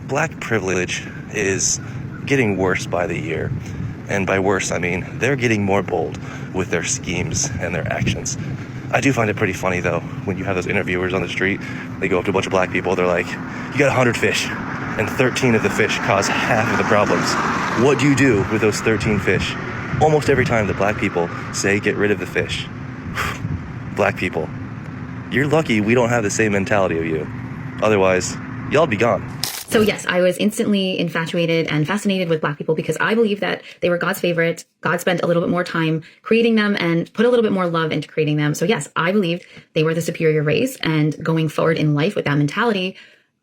black privilege is getting worse by the year. And by worse, I mean they're getting more bold with their schemes and their actions. I do find it pretty funny, though, when you have those interviewers on the street. They go up to a bunch of black people. They're like, you got 100 fish, and 13 of the fish cause half of the problems. What do you do with those 13 fish? Almost every time the black people say, get rid of the fish. Black people, you're lucky we don't have the same mentality of you. Otherwise, y'all be gone. So yes, I was instantly infatuated and fascinated with black people because I believe that they were God's favorite. God spent a little bit more time creating them and put a little bit more love into creating them. So yes, I believed they were the superior race, and going forward in life with that mentality,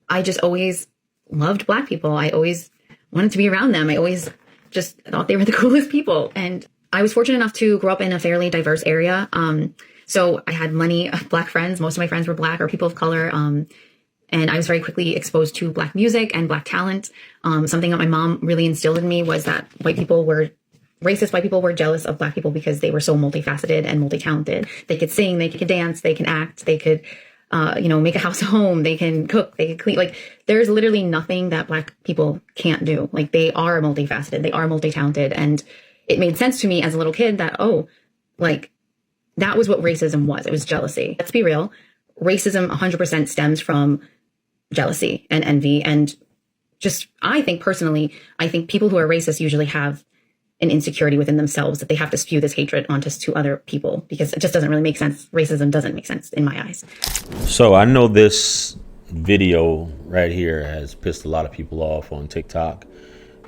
I just always loved black people. I always wanted to be around them. I always just thought they were the coolest people. And I was fortunate enough to grow up in a fairly diverse area. So I had many black friends. Most of my friends were black or people of color. And I was very quickly exposed to black music and black talent. Something that my mom really instilled in me was that racist white people were jealous of black people because they were so multifaceted and multi-talented. They could sing, they could dance, they can act, they could, make a house a home, they can cook, they can clean. Like, there's literally nothing that black people can't do. Like, they are multifaceted, they are multi-talented. And it made sense to me as a little kid that, that was what racism was. It was jealousy. Let's be real. Racism 100% stems from jealousy and envy. And I think people who are racist usually have an insecurity within themselves that they have to spew this hatred onto other people, because it just doesn't really make sense. Racism doesn't make sense in my eyes. So I know this video right here has pissed a lot of people off on TikTok.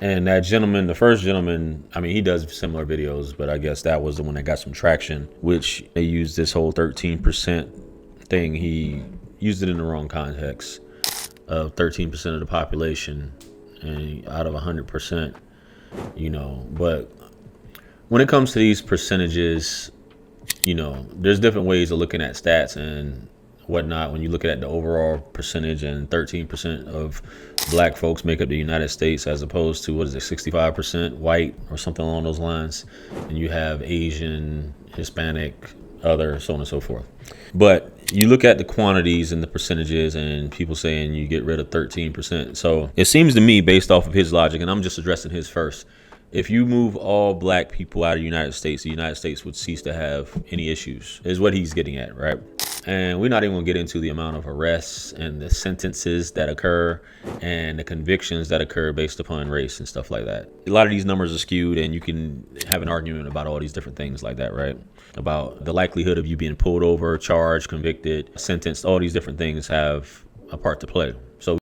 And that gentleman, the first gentleman, I mean, he does similar videos, but I guess that was the one that got some traction, which they used this whole 13% thing. He used it in the wrong context of 13% of the population and out of 100%, but when it comes to these percentages, there's different ways of looking at stats and whatnot. When you look at the overall percentage, and 13% of black folks make up the United States, as opposed to 65% white or something along those lines, and you have Asian, Hispanic, other, so on and so forth. But you look at the quantities and the percentages, and people saying you get rid of 13%. So it seems to me, based off of his logic, and I'm just addressing his first, if you move all black people out of the United States would cease to have any issues, is what he's getting at, right? And we're not even gonna get into the amount of arrests and the sentences that occur and the convictions that occur based upon race and stuff like that. A lot of these numbers are skewed, and you can have an argument about all these different things like that, right? About the likelihood of you being pulled over, charged, convicted, sentenced. All these different things have a part to play.